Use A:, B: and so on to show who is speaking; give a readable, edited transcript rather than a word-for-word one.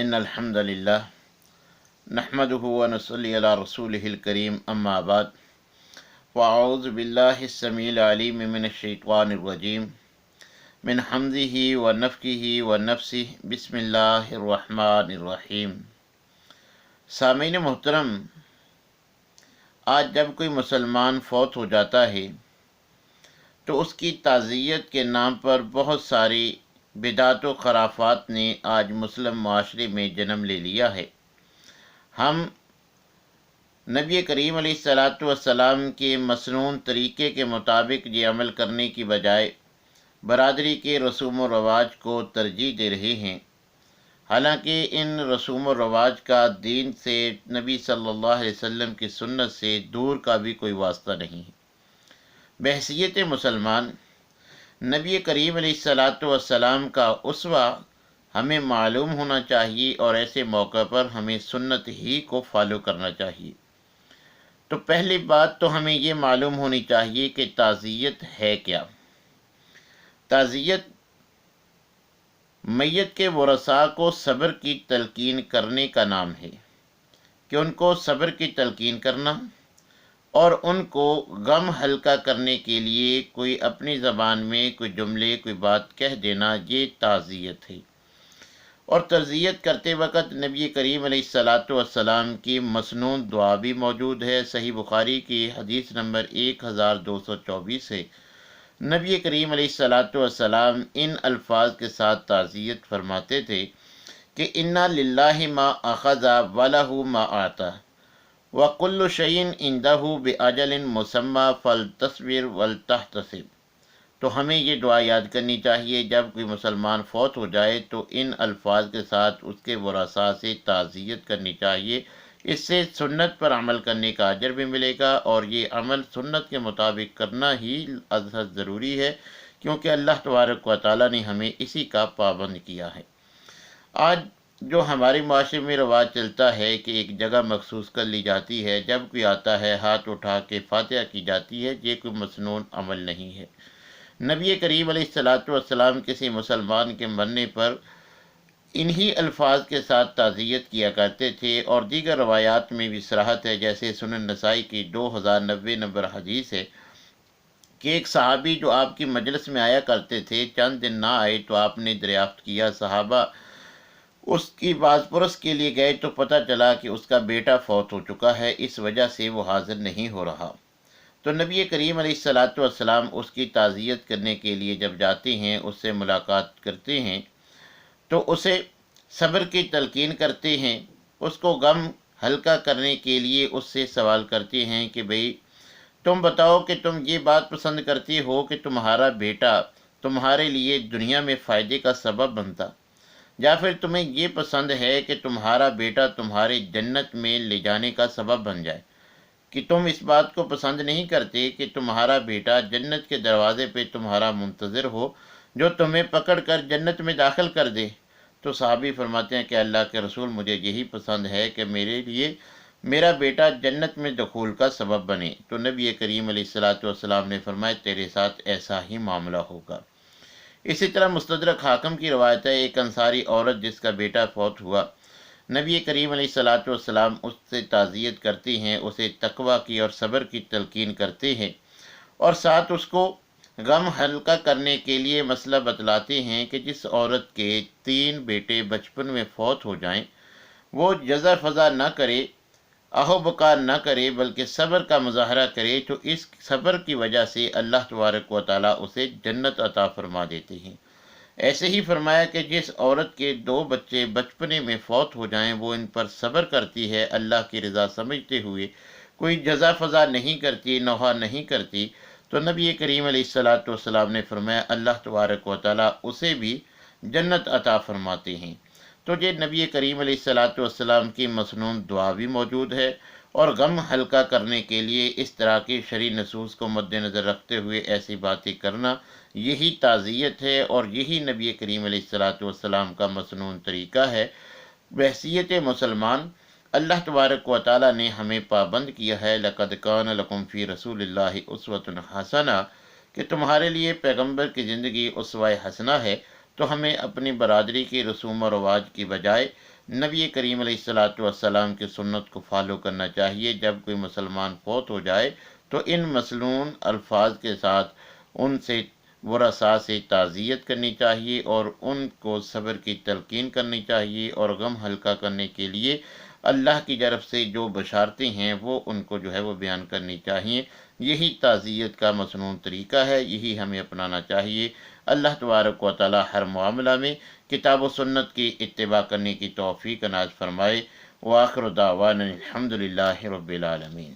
A: إن الحمد لله نحمده ونصلي على رسوله الكريم أما بعد وأعوذ بالله السميع العليم من الشيطان الرجيم من حمده ونفخه ونفسه بسم الله الرحمن الرحیم۔ سامعین محترم، آج جب کوئی مسلمان فوت ہو جاتا ہے تو اس کی تعزیت کے نام پر بہت ساری بدعت و خرافات نے آج مسلم معاشرے میں جنم لے لیا ہے۔ ہم نبی کریم علیہ الصلاۃ والسلام کے مسنون طریقے کے مطابق یہ عمل کرنے کی بجائے برادری کے رسوم و رواج کو ترجیح دے رہے ہیں، حالانکہ ان رسوم و رواج کا دین سے، نبی صلی اللہ علیہ وسلم کی سنت سے دور کا بھی کوئی واسطہ نہیں ہے۔ بحیثیت مسلمان نبی کریم علیہ الصلاۃ والسلام کا اسوہ ہمیں معلوم ہونا چاہیے، اور ایسے موقع پر ہمیں سنت ہی کو فالو کرنا چاہیے۔ تو پہلی بات تو ہمیں یہ معلوم ہونی چاہیے کہ تعزیت ہے کیا۔ تعزیت میت کے ورثاء کو صبر کی تلقین کرنے کا نام ہے، کہ ان کو صبر کی تلقین کرنا اور ان کو غم ہلکا کرنے کے لیے کوئی اپنی زبان میں کوئی جملے، کوئی بات کہہ دینا، یہ تعزیت ہے۔ اور تعزیت کرتے وقت نبی کریم علیہ الصلاۃ والسلام کی مسنون دعا بھی موجود ہے۔ صحیح بخاری کی حدیث نمبر 1224 ہے۔ نبی کریم علیہ الصلاۃ والسلام ان الفاظ کے ساتھ تعزیت فرماتے تھے کہ اِنَّ لِلَّهِ مَا أَخَذَ وَلَهُ مَا آتَى وَكُلُّ شَيْءٍ عِندَهُ بِأَجَلٍ مُّسَمًّى فَلْتَصْبِرْ وَلْتَحْتَسِبْ۔ تو ہمیں یہ دعا یاد کرنی چاہیے جب کوئی مسلمان فوت ہو جائے تو ان الفاظ کے ساتھ اس کے ورثاء سے تعزیت کرنی چاہیے۔ اس سے سنت پر عمل کرنے کا اجر بھی ملے گا، اور یہ عمل سنت کے مطابق کرنا ہی ازحد ضروری ہے، کیونکہ اللہ تبارک و تعالیٰ نے ہمیں اسی کا پابند کیا ہے۔ آج جو ہمارے معاشرے میں رواج چلتا ہے کہ ایک جگہ مخصوص کر لی جاتی ہے، جب کوئی آتا ہے ہاتھ اٹھا کے فاتحہ کی جاتی ہے، یہ کوئی مسنون عمل نہیں ہے۔ نبی کریم علیہ الصلاۃ والسلام کسی مسلمان کے مرنے پر انہی الفاظ کے ساتھ تعزیت کیا کرتے تھے، اور دیگر روایات میں بھی صراحت ہے، جیسے سنن نسائی کی 2090 نمبر حدیث ہے کہ ایک صحابی جو آپ کی مجلس میں آیا کرتے تھے، چند دن نہ آئے تو آپ نے دریافت کیا، صحابہ اس کی باز پرس کے لیے گئے تو پتہ چلا کہ اس کا بیٹا فوت ہو چکا ہے، اس وجہ سے وہ حاضر نہیں ہو رہا۔ تو نبی کریم علیہ الصلاۃ والسلام اس کی تعزیت کرنے کے لیے جب جاتے ہیں، اس سے ملاقات کرتے ہیں تو اسے صبر کی تلقین کرتے ہیں، اس کو غم ہلکا کرنے کے لیے اس سے سوال کرتے ہیں کہ بھئی تم بتاؤ کہ تم یہ بات پسند کرتی ہو کہ تمہارا بیٹا تمہارے لیے دنیا میں فائدے کا سبب بنتا، یا پھر تمہیں یہ پسند ہے کہ تمہارا بیٹا تمہارے جنت میں لے جانے کا سبب بن جائے، کہ تم اس بات کو پسند نہیں کرتے کہ تمہارا بیٹا جنت کے دروازے پہ تمہارا منتظر ہو، جو تمہیں پکڑ کر جنت میں داخل کر دے۔ تو صحابی فرماتے ہیں کہ اللہ کے رسول، مجھے یہی پسند ہے کہ میرے لیے میرا بیٹا جنت میں دخول کا سبب بنے۔ تو نبی کریم علیہ الصلاۃ والسلام نے فرمایا تیرے ساتھ ایسا ہی معاملہ ہوگا۔ اسی طرح مستدرک حاکم کی روایت ہے، ایک انصاری عورت جس کا بیٹا فوت ہوا، نبی کریم علیہ الصلاۃ والسلام اس سے تعزیت کرتے ہیں، اسے تقویٰ کی اور صبر کی تلقین کرتے ہیں، اور ساتھ اس کو غم ہلکا کرنے کے لیے مسئلہ بتلاتے ہیں کہ جس عورت کے 3 بیٹے بچپن میں فوت ہو جائیں، وہ جزع فضا نہ کرے، آہ و بکا نہ کرے، بلکہ صبر کا مظاہرہ کرے، تو اس صبر کی وجہ سے اللہ تبارک و تعالیٰ اسے جنت عطا فرما دیتے ہیں۔ ایسے ہی فرمایا کہ جس عورت کے 2 بچے بچپنے میں فوت ہو جائیں، وہ ان پر صبر کرتی ہے، اللہ کی رضا سمجھتے ہوئے، کوئی جزا فضا نہیں کرتی، نوحہ نہیں کرتی، تو نبی کریم علیہ الصلاۃ والسلام نے فرمایا اللہ تبارک و تعالیٰ اسے بھی جنت عطا فرماتے ہیں۔ تو یہ نبی کریم علیہ الصلاۃ والسلام کی مسنون دعا بھی موجود ہے، اور غم ہلکا کرنے کے لیے اس طرح کی شرعی نصوص کو مد نظر رکھتے ہوئے ایسی باتیں کرنا، یہی تعزیت ہے، اور یہی نبی کریم علیہ الصلاۃ والسلام کا مسنون طریقہ ہے۔ بحیثیت مسلمان اللہ تبارک و تعالیٰ نے ہمیں پابند کیا ہے، لَقَدْ كَانَ لَكُمْ فِي رَسُولِ اللَّهِ أُسْوَةٌ حَسَنَةٌ، کہ تمہارے لیے پیغمبر کی زندگی اسوہ حسنہ ہے۔ تو ہمیں اپنی برادری کی رسوم و رواج کی بجائے نبی کریم علیہ الصلوۃ والسلام کی سنت کو فالو کرنا چاہیے۔ جب کوئی مسلمان فوت ہو جائے تو ان مسنون الفاظ کے ساتھ ان سے ورثاء سے تعزیت کرنی چاہیے اور ان کو صبر کی تلقین کرنی چاہیے، اور غم ہلکا کرنے کے لیے اللہ کی طرف سے جو بشارتیں ہیں وہ ان کو جو ہے وہ بیان کرنی چاہیے۔ یہی تعزیت کا مسنون طریقہ ہے، یہی ہمیں اپنانا چاہیے۔ اللہ تبارک و تعالی ہر معاملہ میں کتاب و سنت کی اتباع کرنے کی توفیق عنایت فرمائے۔ وآخر دعوانا الحمد للہ رب العالمین۔